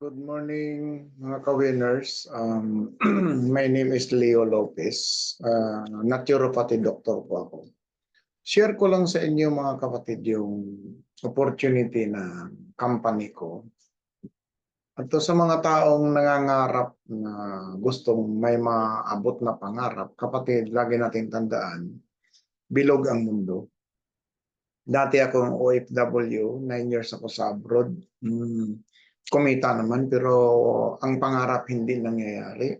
Good morning, mga ka-winners. My name is Leo Lopez. Naturopathy doctor po ako. Share ko lang sa inyo mga kapatid yung opportunity na company ko. At to sa mga taong nangangarap na gustong may maabot na pangarap, kapatid, lagi natin tandaan, bilog ang mundo. Dati akong OFW, 9 years ako sa abroad. Kumita naman pero ang pangarap hindi nangyayari.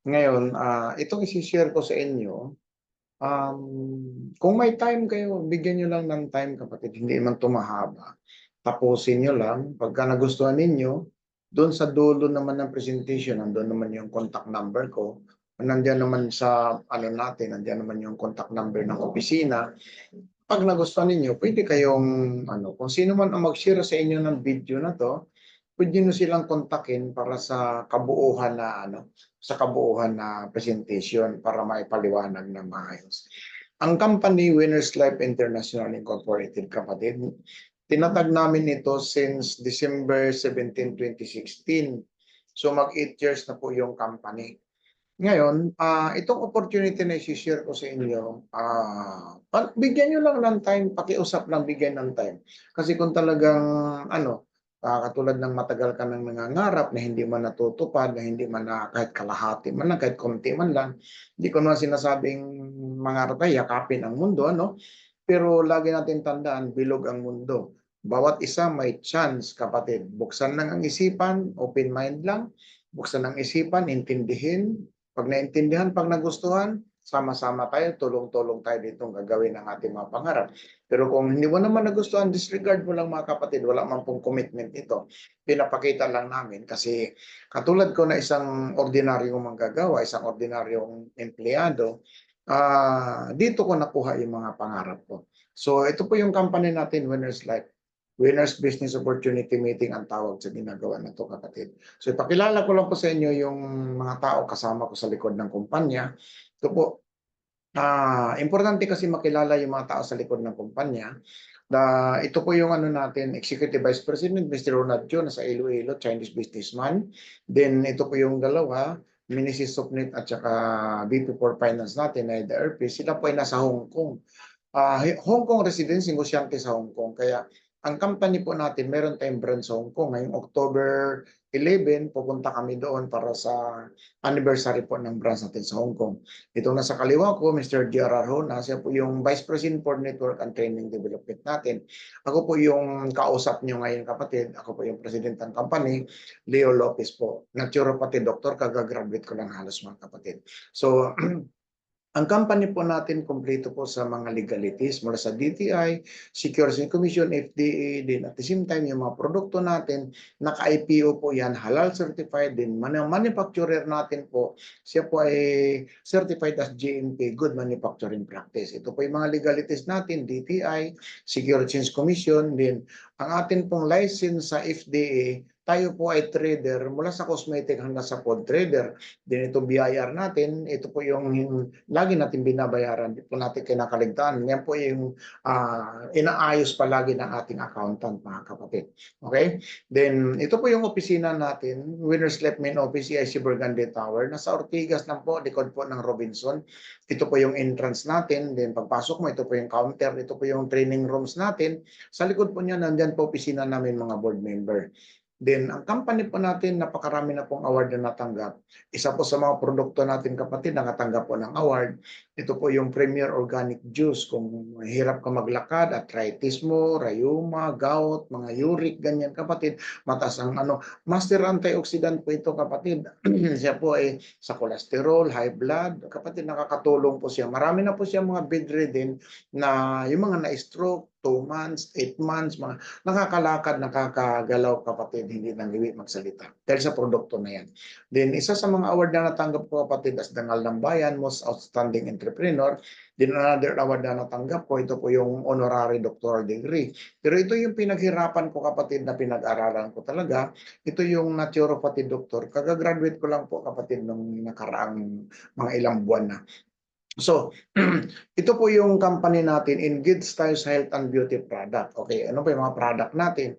Ngayon, itong isi-share ko sa inyo, kung may time kayo, bigyan nyo lang ng time kapatid, hindi man tumahaba. Tapusin nyo lang, pagka nagustuhan ninyo, doon sa dulo naman ng presentation, nandoon naman yung contact number ko, nandiyan naman sa ano natin, nandiyan naman yung contact number ng opisina. Pag nagustuhan ninyo, pwede kayong, kung sino man ang mag-share sa inyo ng video na to, pwede nyo silang kontakin para sa kabuuhan na sa kabuuhan na presentation para maipaliwanag na maayos. Ang company Winners Life International Incorporated, kapatid, tinatag namin ito since December 17, 2016. So mag 8 years na po yung company. Ngayon, itong opportunity na i-share ko sa inyo, bigyan nyo lang ng time, pakiusap lang bigyan ng time. Kasi kung talagang, katulad ng matagal ka nang nangangarap na hindi man natutupad, na hindi man na kahit kalahati man lang, kahit konti man lang, hindi ko naman sinasabing mangarap ay yakapin ang mundo, Pero lagi natin tandaan, bilog ang mundo. Bawat isa may chance, kapatid. Buksan lang ang isipan, open mind lang. Buksan ang isipan, intindihin, pag naintindihan, pag nagustuhan, sama-sama tayo, tulong-tulong tayo ditong gagawin ang ating mga pangarap. Pero kung hindi mo naman nagustuhan, disregard mo lang mga kapatid, wala man pong commitment ito. Pinapakita lang namin kasi katulad ko na isang ordinaryong manggagawa, isang ordinaryong empleyado, dito ko nakuha yung mga pangarap ko. So ito po yung company natin, Winners Life. Winners Business Opportunity Meeting ang tawag sa ginagawa na to, kapatid. So ipakilala ko lang po sa inyo yung mga tao kasama ko sa likod ng kumpanya. Ito po, importante kasi makilala yung mga tao sa likod ng kumpanya. Ito po yung natin, Executive Vice President, Mr. Ronald Cho, nasa Iloilo, Chinese businessman. Then ito po yung dalawa, Mrs. Sopnit at saka VP for Finance natin, na RP. Sila po ay nasa Hong Kong. Hong Kong residence, negosyante sa Hong Kong. Kaya ang company po natin, meron tayong branch sa Hong Kong. Ngayong October 11, pupunta kami doon para sa anniversary po ng branch natin sa Hong Kong. Itong nasa kaliwa ko, Mr. Gerard Hona, siya po yung Vice President for Network and Training Development natin. Ako po yung kausap nyo ngayon, kapatid. Ako po yung President ng company, Leo Lopez po. Naturopathy doctor, kagagraduate ko lang halos mga kapatid. So, ang company po natin kompleto po sa mga legalities mula sa DTI, Securities Commission, FDA, din at the same time yung mga produkto natin, naka-IPO po yan, halal certified din. Manufacturer natin po, siya po ay certified as GMP, Good Manufacturing Practice. Ito po yung mga legalities natin, DTI, Securities Commission, din ang atin pong license sa FDA, tayo po ay trader mula sa cosmetic hanggang sa food trader. Din ito BIR natin, ito po yung lagi natin binabayaran, di po natin kinakaligtaan. Yan po yung inaayos palagi ng ating accountant, mga kapatid. Okay? Then, ito po yung opisina natin, Winners Left Main Office, EIC Burgundy Tower. Nasa Ortigas lang po, likod po ng Robinson. Ito po yung entrance natin. Then, pagpasok mo, ito po yung counter. Ito po yung training rooms natin. Sa likod po niya, nandyan po opisina namin mga board member. Then, ang company po natin, napakarami na pong award na natanggap. Isa po sa mga produkto natin, kapatid, nakatanggap po ng award. Ito po yung Premier Organic Juice. Kung hirap ka maglakad, arthritis mo, rayuma, gout, mga uric, ganyan, kapatid. Mataas ang master antioxidant po ito, kapatid. Siya po ay sa cholesterol, high blood. Kapatid, nakakatulong po siya. Marami na po siya mga bedridden na yung mga na-stroke, 2 months, 8 months, mga nakakalakad, nakakagalaw, kapatid, hindi nangiwi magsalita. Dahil sa produkto na yan. Then, isa sa mga award na natanggap ko, kapatid, as Dangal ng Bayan, Most Outstanding Entrepreneur. Then, another award na natanggap ko, ito po yung honorary doctoral degree. Pero ito yung pinaghirapan ko, kapatid, na pinag-aralan ko talaga. Ito yung naturopathy doctor. Kagagraduate ko lang po, kapatid, nung nakaraang mga ilang buwan na. So, ito po yung company natin in Good Styles Health and Beauty Product. Okay, ano po yung mga product natin?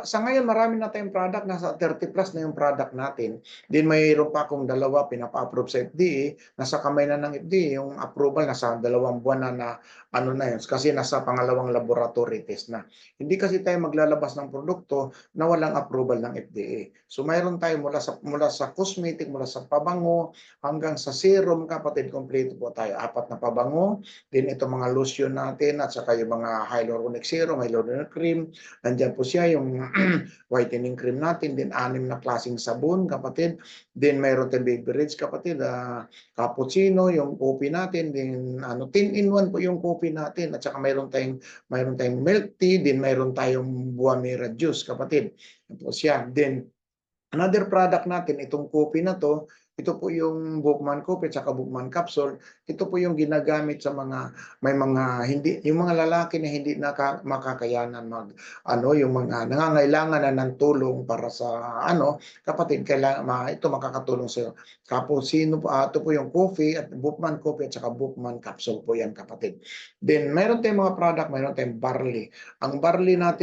Sa ngayon, marami na tayong product. Nasa 30 plus na yung product natin. Then mayroon pa akong dalawa pinapa-approve sa FDA. Nasa kamay na ng FDA. Yung approval nasa 2 buwan na ano na yun. Kasi nasa pangalawang laboratory test na. Hindi kasi tayo maglalabas ng produkto na walang approval ng FDA. So mayroon tayo mula sa cosmetic, mula sa pabango, hanggang sa serum, kapatid, kompleto po tayo. 4 na pabango, din ito mga lotion natin, at saka yung mga hyaluronic serum, hyaluronic cream. Nandiyan po siya, yung whitening cream natin, din 6 na klaseng sabon, kapatid. Din mayroon tayong beverage, kapatid, cappuccino, yung coffee natin, din 10-in-1 po yung coffee natin, at saka mayroon tayong milk tea, din mayroon tayong Buamira juice, kapatid. Ito po siya. Din another product natin, itong coffee na to, ito po yung Bookman Coffee at saka Bookman Capsule. Ito po yung ginagamit sa may mga hindi, yung mga lalaki na hindi makakayanan yung mga nangangailangan na ng tulong para sa kapatid, ito makakatulong sa iyo. Cappuccino po, ito po yung coffee at Bookman Coffee at saka Bookman Capsule po yan, kapatid. Then mayroon tayong mga product, mayroon tayong barley. Ang barley na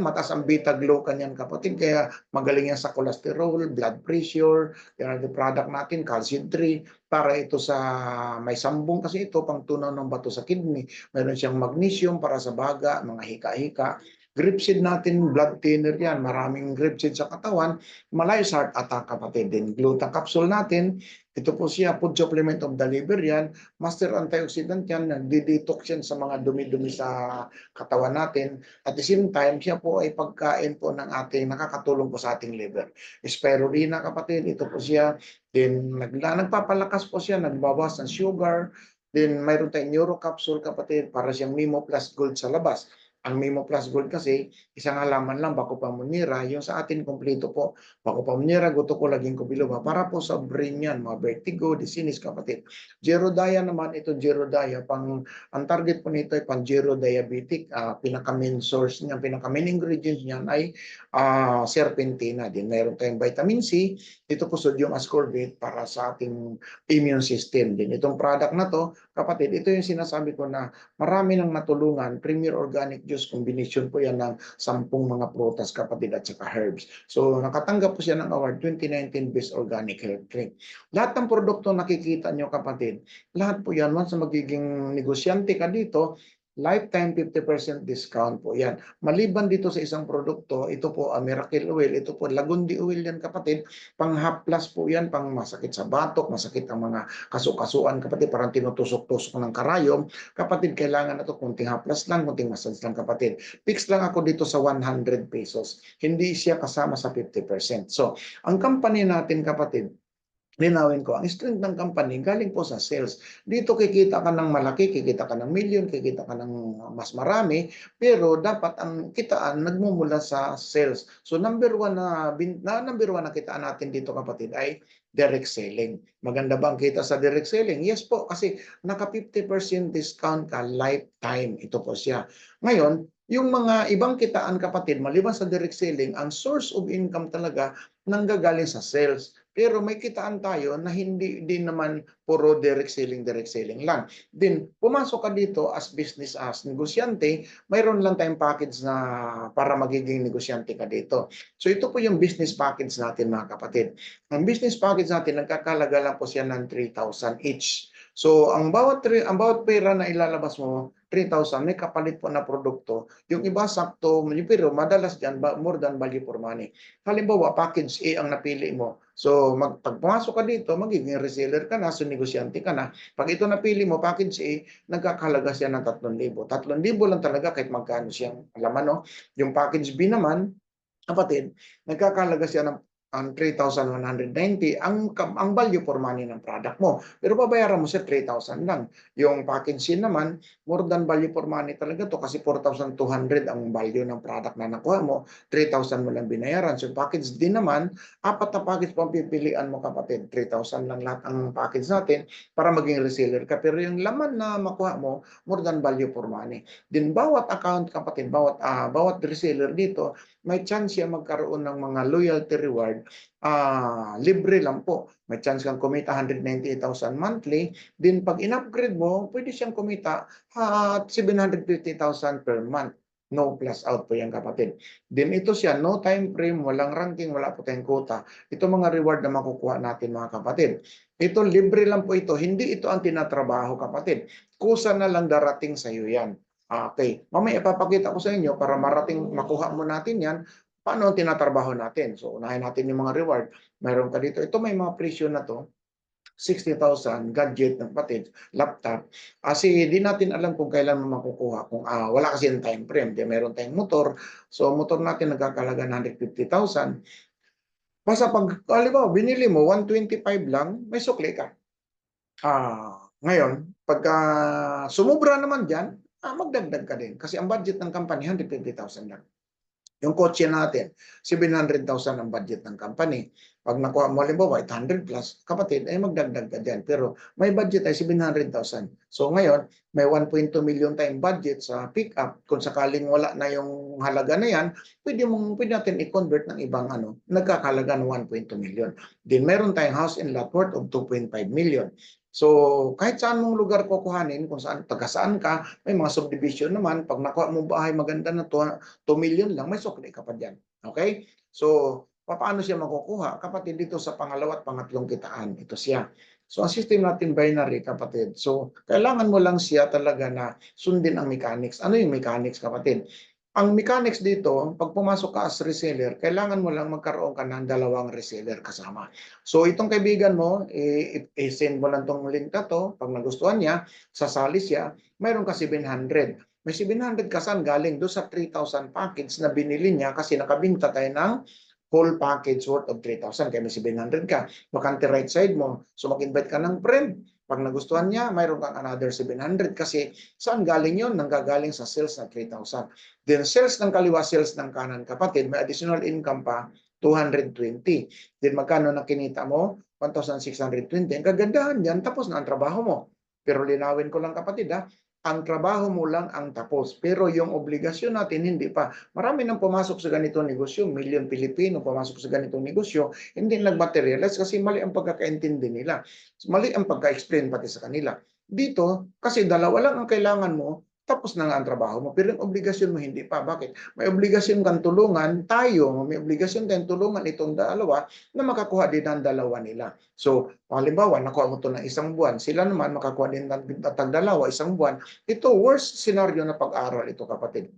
mataas ang beta glucan yan, kapatid, kaya magaling yan sa cholesterol, blood pressure. Yan ang product natin, calcium 3, para ito sa may sambong, kasi ito pang tunaw ng bato sa kidney. Meron siyang magnesium para sa baga, mga hika-hika. Grapefruit natin, blood thinner yan. Maraming grapefruit sa katawan. Malayo sa heart attack, kapatid. Din gluta capsule natin, ito po siya, food supplement of the liver yan. Master antioxidant yan, nagdi-detox yan sa mga dumi-dumi sa katawan natin. At the same time, siya po ay pagkain po ng nakakatulong po sa ating liver. Spirulina, kapatid, ito po siya. Then nagpapalakas po siya, nagbawas ng sugar. Then mayroon tayong neuro capsule, kapatid, para siyang Mimo Plus Gold sa labas. Ang Mimo Plus Gold kasi, isang halaman lang, bako pamunira. Yung sa atin, kompleto po. Bako pamunira, gusto ko laging kubiluba. Para po sa brain yan, mga vertigo, disinis, kapatid. Gerodaya naman, ito Gerodaya. Ang target po nito ay pang Gero diabetic. Pinaka-main source niya, pinaka-main ingredients niyan ay serpentina. Din mayroon tayong vitamin C. Ito po sodium ascorbate para sa ating immune system. Din itong product na to, kapatid, ito yung sinasabi ko na marami nang natulungan. Premier Organic Juice combination po yan ng 10 mga prutas, kapatid, at saka herbs. So nakatanggap po siya ng award 2019 Best Organic Health Drink. Lahat ng produkto nakikita nyo, kapatid, lahat po yan, once na magiging negosyante ka dito, lifetime 50% discount po yan. Maliban dito sa isang produkto, ito po Miracle Oil, ito po Lagundi Oil yan, kapatid, pang haplas po yan, pang masakit sa batok, masakit ang mga kasukasuan, kapatid, parang tinutusok-tusok ng karayom, kapatid, kailangan na to kunting haplas lang, kunting massage lang, kapatid. Fix lang ako dito sa 100 pesos. Hindi siya kasama sa 50%. So, ang company natin, kapatid, linawin ko, ang strength ng company galing po sa sales. Dito kikita ka ng malaki, kikita ka ng million, kikita ka ng mas marami, pero dapat ang kitaan nagmumula sa sales. So number one na kitaan natin dito, kapatid, ay direct selling. Maganda bang kita sa direct selling? Yes po, kasi naka 50% discount ka lifetime. Ito po siya. Ngayon, yung mga ibang kitaan, kapatid, maliban sa direct selling, ang source of income talaga nanggagaling sa sales. Pero may kitaan tayo na hindi din naman puro direct selling lang. Din, pumasok ka dito as business, as negosyante, mayroon lang tayong package na para magiging negosyante ka dito. So ito po yung business package natin, mga kapatid. Ang business package natin, nagkakalaga lang po siya ng 3,000 each. So ang bawat pera na ilalabas mo, 3,000, may kapalit po na produkto. Yung iba sakto, pero madalas dyan, more than value for money. Halimbawa, package A ang napili mo. So, pag pumasok ka dito, magiging reseller ka na, so negosyante ka na. Pag ito napili mo, package A, nagkakalaga siya ng 3,000. 3,000 lang talaga kahit magkano siyang alaman, no? Yung package B naman, kapatid, nagkakalaga siya ng 3,190 ang value for money ng product mo. Pero babayaran mo siya 3,000 lang. Yung package C naman, more than value for money talaga to, kasi 4,200 ang value ng product na nakuha mo, 3,000 mo lang binayaran. So package D naman, 4 na package po ang pipilian mo, kapatid. 3,000 lang lahat ang package natin para maging reseller ka. Pero yung laman na makuha mo, more than value for money. Din bawat account, kapatid, bawat reseller dito, may chance siya magkaroon ng mga loyalty reward kapatid, libre lang po. May chance kang kumita 198,000 monthly. Then pag in-upgrade mo, pwede siyang kumita 750,000 per month. No plus out po yan kapatid. Then ito siya, no time frame, walang ranking, wala po tayong quota. Ito mga reward na makukuha natin mga kapatid. Ito libre lang po ito, hindi ito ang tinatrabaho kapatid. Kusa na lang darating sa iyo yan. Okay, mamaya ipapakita ko sa inyo para makuha mo natin yan, paano ang tinatrabaho natin. So unahin natin yung mga reward. Meron ka dito. Ito may mga presyo na to. 60,000 gadget ng kapatid, laptop. Kasi di natin alam kung kailan mo makukuha. Kung wala kasi yung time frame. Di meron tayong motor. So motor natin nagkakalaga ng 150,000. Basta pag, halimbawa, binili mo 125 lang, may sukli ka. Ngayon, pagka sumubra naman dyan, magdagdag ka din. Kasi ang budget ng company, 150,000 lang. Yung kotse natin, 700,000 ang budget ng company. Pag nakuha mo, halimbawa, 800 plus, kapatid, ay magdagdag ka dyan. Pero may budget ay 700,000. So ngayon, may 1.2 million tayong budget sa pick-up. Kung sakaling wala na yung halaga na yan, pwede natin i-convert ng ibang nagkakalaga ng 1.2 million. Then meron tayong house and lot worth of 2.5 million. So, kahit saan mong lugar kukuhanin, kung saan, taga saan ka, may mga subdivision naman, pag nakuha mo bahay maganda na 2 million lang, may sukli ka pa dyan. Okay? So, paano siya makukuha? Kapatid, dito sa pangalawa at pangatlong kitaan, ito siya. So, ang system natin binary, kapatid. So, kailangan mo lang siya talaga na sundin ang mechanics. Ano yung mechanics, kapatid? Ang mechanics dito, pag pumasok ka as reseller, kailangan mo lang magkaroon ka ng dalawang reseller kasama. So itong kaibigan mo, i-send mo lang tong link na to. Pag nagustuhan niya, sasali siya, mayroon ka 700. May 700 ka saan galing doon sa 3,000 package na binili niya kasi nakabinta tayo ng whole package worth of 3,000. Kaya may 700 ka. Bakante right side mo. So mag-invite ka ng friend. Pag nagustuhan niya, mayroon kang another 700 kasi saan galing yun? Nanggagaling sa sales na 3,000. Then sales ng kaliwa, sales ng kanan, kapatid, may additional income pa, 220. Then magkano na kinita mo? 1,620. Ang kagandahan yan, tapos na ang trabaho mo. Pero linawin ko lang kapatid ang trabaho mo lang ang tapos. Pero yung obligasyon natin, hindi pa. Marami nang pumasok sa ganitong negosyo, milyon Pilipino pumasok sa ganitong negosyo, hindi nag-materialize kasi mali ang pagkakaintindi nila. Mali ang pagka-explain pati sa kanila. Dito, kasi dalawa lang ang kailangan mo, tapos na nga ang trabaho mo. Pero yung obligasyon mo hindi pa. Bakit? May obligasyon kang tulungan, may obligasyon tayong tulungan itong dalawa na makakuha din ang dalawa nila. So, halimbawa, nakuha mo ito ng isang buwan. Sila naman makakuha din ng dalawa, isang buwan. Ito, worst scenario na pag-aral ito, kapatid.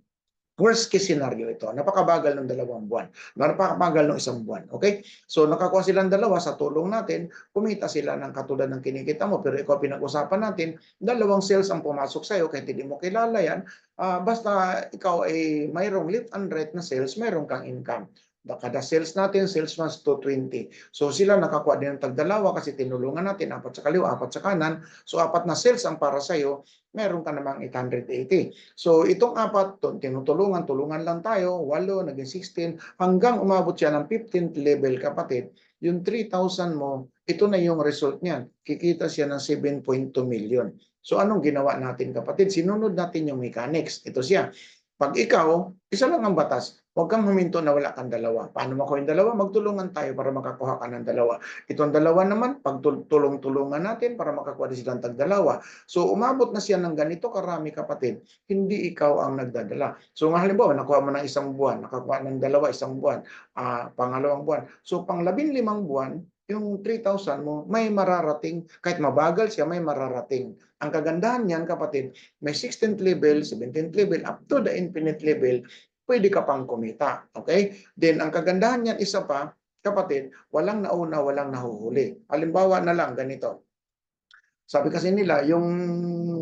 Worst case scenario ito. Napakabagal ng 2 buwan. Napakabagal ng 1 buwan. Okay? So, nakakuha silang dalawa sa tulong natin. Kumita sila ng katulad ng kinikita mo. Pero ikaw pinag-usapan natin, 2 sales ang pumasok sa'yo kahit hindi mo kilala yan. Basta ikaw ay mayroong lift and right na sales, mayroong kang income. Kada sales natin, sales mas 220. So sila nakakuha din ng tagdalawa kasi tinulungan natin, 4 sa kaliwa, 4 sa kanan. So 4 na sales ang para sa'yo, meron ka namang 880. So itong 4, tulungan lang tayo, 8, naging 16, hanggang umabot siya ng 15th level, kapatid. Yung 3,000 mo, ito na yung result niyan. Kikita siya ng 7.2 million. So anong ginawa natin, kapatid? Sinunod natin yung mechanics. Ito siya. Pag ikaw, isa lang ang batas, huwag kang huminto na wala kang dalawa. Paano makuha yung dalawa? Magtulungan tayo para makakuha ka ng dalawa. Itong dalawa naman, pagtulong-tulungan natin para makakuha din silang tag-dalawa. So umabot na siya ng ganito karami, kapatid, hindi ikaw ang nagdadala. So halimbawa, nakuha mo ng 1 buwan, nakakuha ng dalawa 1 buwan, pangalawang buwan. So pang 15 buwan, yung 3,000 mo, may mararating, kahit mabagal siya, may mararating. Ang kagandahan niyan, kapatid, may 16th level, 17th level, up to the infinite level, pwede ka pang kumita. Okay? Then, ang kagandahan niyan, isa pa, kapatid, walang nauna, walang nahuhuli. Halimbawa na lang, ganito. Sabi kasi nila, yung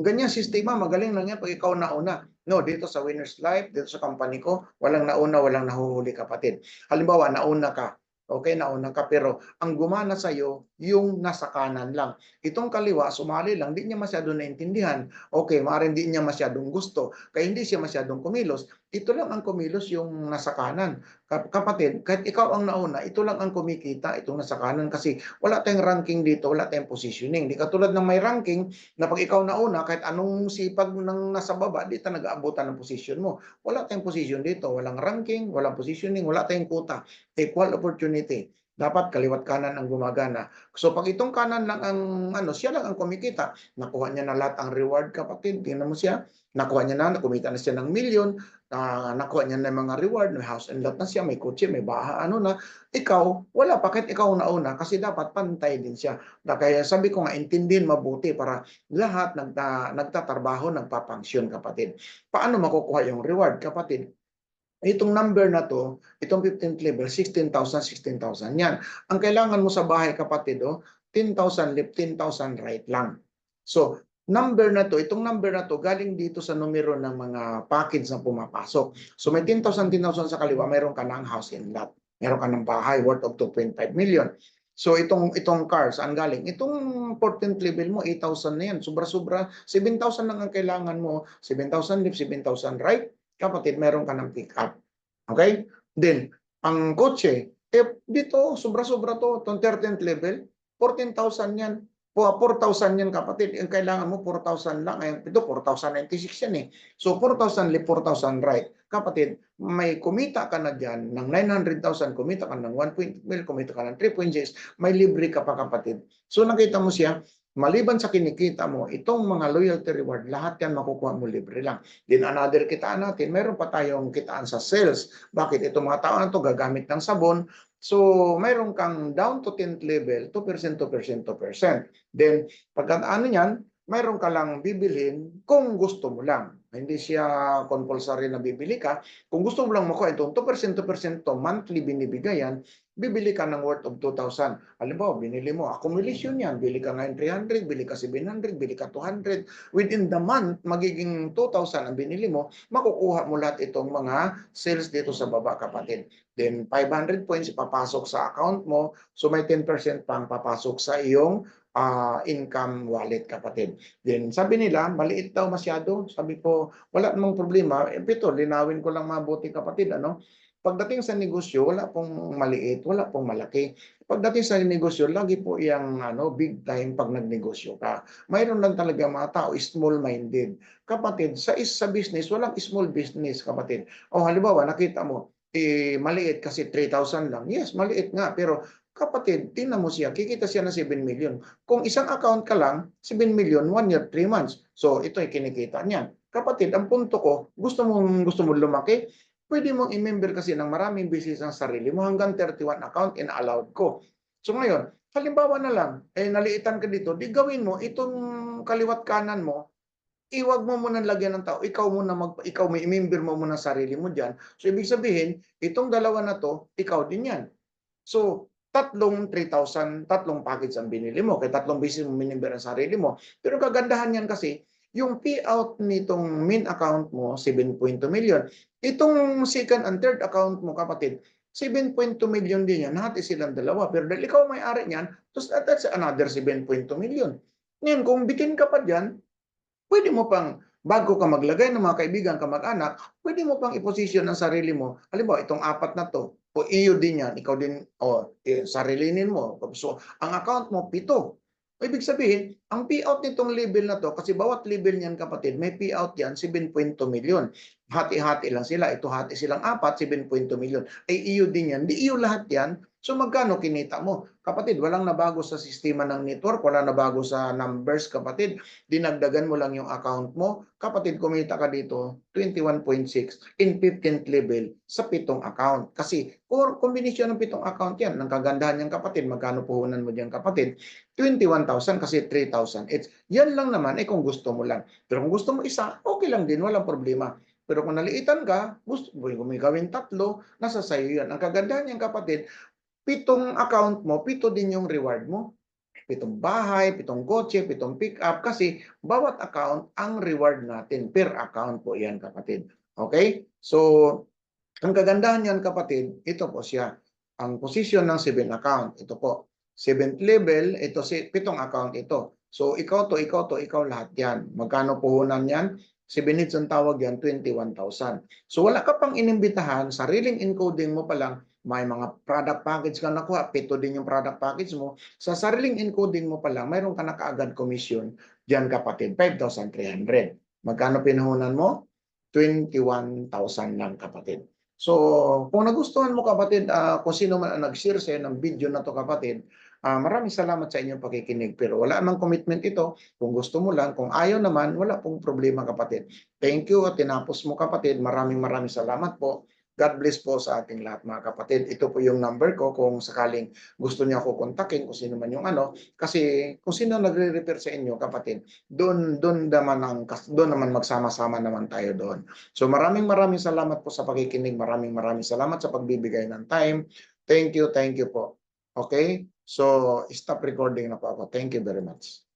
ganyan sistema, magaling lang yan pag ikaw nauna. No, dito sa Winner's Life, dito sa company ko, walang nauna, walang nahuhuli, kapatid. Halimbawa, nauna ka. Okay, nauna ka, pero ang gumana sa'yo, yung nasa kanan lang. Itong kaliwa, sumali lang, di niya masyadong naintindihan. Okay, maaaring di niya masyadong gusto, kaya hindi siya masyadong kumilos. Ito lang ang kumilos, yung nasa kanan. Kapatid, kahit ikaw ang nauna, ito lang ang kumikita, itong nasa kanan, kasi wala tayong ranking dito, wala tayong positioning. Di katulad ng may ranking, na pag ikaw nauna, kahit anong sipag ng nasa baba, di ta nag-aabutan ng position mo. Wala tayong position dito, walang ranking, walang positioning, wala tayong quota. Equal opportunity. Dapat kaliwat kanan ang gumagana. So pag itong kanan lang ang siya lang ang kumikita, nakuha niya na lahat ang reward, kapatid. Tingnan mo siya, nakuha niya na, kumita na siya ng milyon, nakuha niya na yung mga reward, may house and lot na siya, may kotse, may baha, na. Ikaw, wala pa, kahit ikaw nauna, kasi dapat pantay din siya. Kaya sabi ko nga, intindihin mabuti para lahat nagtatrabaho, nagpapangsyon, kapatid. Paano makukuha yung reward, kapatid? Itong number na to, itong 15th level, 16,000, 16,000. Yan. Ang kailangan mo sa bahay, kapatid, 10,000 left, 10,000 right lang. So, number na to, itong number na to, galing dito sa numero ng mga package na pumapasok. So, may 10,000, 10,000 sa kaliwa, mayroon ka ng house and lot. Meron ka ng bahay worth of 2.5 million. So, itong car, saan galing? Itong 14th level mo, 8,000 na yan. Sobra-sobra, 7,000 lang ang kailangan mo. 7,000 left, 7,000 right. Kapatid, meron ka ng pick up. Okay? Then, ang kotse, dito, sobra-sobra to, itong 13th level, 14,000 yan. 4,000 yan, kapatid. Ang kailangan mo, 4,000 lang. Ito, 4,096 yan eh. So, 4,000 left, 4,000 right. Kapatid, may kumita ka na dyan ng 900,000, kumita ka ng 1.0 mil, kumita ka ng 3.6, may libre ka pa, kapatid. So, nakita mo siya, maliban sa kinikita mo, itong mga loyalty reward, lahat yan makukuha mo libre lang. Then another kitaan natin, meron pa tayong kitaan sa sales. Bakit? Itong mga tao na to gagamit ng sabon. So, mayroon kang down to 10th level, 2%, 2%, 2%. Then, pagka niyan, mayroon ka lang bibilhin kung gusto mo lang. Hindi siya compulsory na bibili ka. Kung gusto mo lang makuha itong 2%, 2% monthly binibigay yan, bibili ka ng worth of 2,000. Halimbawa, binili mo, accumulation yan. Bili ka ngayon 300, bili ka 700, bili ka 200. Within the month, magiging 2,000 ang binili mo, makukuha mo lahat itong mga sales dito sa baba, kapatid. Then, 500 points ipapasok sa account mo. So, may 10% pang papasok sa iyong income wallet, kapatid. Then, sabi nila, maliit daw masyado. Sabi ko, wala namang problema. Ito, linawin ko lang mabuti, kapatid. Pagdating sa negosyo, wala pong maliit, wala pong malaki. Pagdating sa negosyo, lagi po yung big time pag nagnegosyo ka. Mayroon lang talaga mga tao, small-minded. Kapatid, sa business, walang small business, kapatid. O halimbawa, nakita mo, maliit kasi 3,000 lang. Yes, maliit nga, pero kapatid, tingnan mo siya, kikita siya ng 7 million. Kung isang account ka lang, 7 million, 1 year, 3 months. So, ito ay kinikita niya. Kapatid, ang punto ko, gusto mo lumaki, pwede mong i-member kasi ng maraming business ang sarili mo hanggang 31 account in allowed ko. So ngayon, halimbawa na lang, naliitan ka dito, di gawin mo itong kaliwat kanan mo, iwag mo muna lagyan ng tao, ikaw may i-member mo muna sarili mo diyan. So ibig sabihin, itong dalawa na to, ikaw din yan. So, tatlong 3,000, tatlong package ang binili mo. Kaya tatlong beses mo minimber ang sarili mo. Pero kagandahan yan kasi, yung payout nitong main account mo, 7.2 million. Itong second and third account mo, kapatid, 7.2 million din yan. Hati silang dalawa. Pero dahil ikaw may-ari niyan, that's another 7.2 million. Ngayon, kung bitin ka pa dyan, pwede mo pang, bago ka maglagay ng mga kaibigan, kamag-anak, pwede mo pang iposisyon ang sarili mo. Halimbawa, itong apat na to, o iyo din yan, ikaw din, sarilinin mo. So, ang account mo, 7. Ibig sabihin, ang payout nitong level na to, kasi bawat level niyan, kapatid, may payout yan, 7.2 million. Hati-hati lang sila. Ito hati silang 4, 7.2 million. Ay iyo din yan. Di iyo lahat yan. So magkano kinita mo? Kapatid, walang nabago sa sistema ng network, walang nabago sa numbers, kapatid. Dinagdagan mo lang yung account mo. Kapatid, kumita ka dito 21.6 in 15th level sa 7 account. Kasi kombinasyon ng 7 account yan. Ang kagandahan niyang, kapatid, magkano puhunan mo diyan, kapatid? 21,000 kasi 3,000. Yan lang naman kung gusto mo lang. Pero kung gusto mo isa, okay lang din, walang problema. Pero kung naliitan ka, gusto mo may gawin 3, nasa sayo yan. Ang kagandahan niyang, kapatid, 7 account mo, 7 din yung reward mo. 7 bahay, 7 kotse, 7 pick up, kasi bawat account ang reward natin. Per account po yan, kapatid. Okay? So, ang kagandahan yan, kapatid, ito po siya. Ang position ng 7 account, ito po. 7th level, ito 7 account ito. So, ikaw to, ikaw lahat yan. Magkano puhunan yan? 7 hits ang tawag yan, 21,000. So, wala ka pang inimbitahan, sariling encoding mo pa lang, may mga product package ka nakuha, 7 din yung product package mo. Sa sariling encoding mo pa lang, mayroon ka na kaagad commission. Diyan, kapatid, 5,300. Magkano pinahunan mo? 21,000 lang, kapatid. So, kung nagustuhan mo kapatid, kung sino man ang nag-share sa'yo ng video na to kapatid, maraming salamat sa inyong pakikinig. Pero wala namang commitment ito. Kung gusto mo lang, kung ayaw naman, wala pong problema kapatid. Thank you at tinapos mo kapatid. Maraming salamat po. God bless po sa ating lahat mga kapatid. Ito po yung number ko kung sakaling gusto niyo ako kontakin, kung sino man yung ano. Kasi kung sino nagre-refer sa inyo kapatid, doon naman magsama-sama naman tayo doon. So maraming salamat po sa pakikinig. Maraming salamat sa pagbibigay ng time. Thank you po. Okay? So stop recording na po ako. Thank you very much.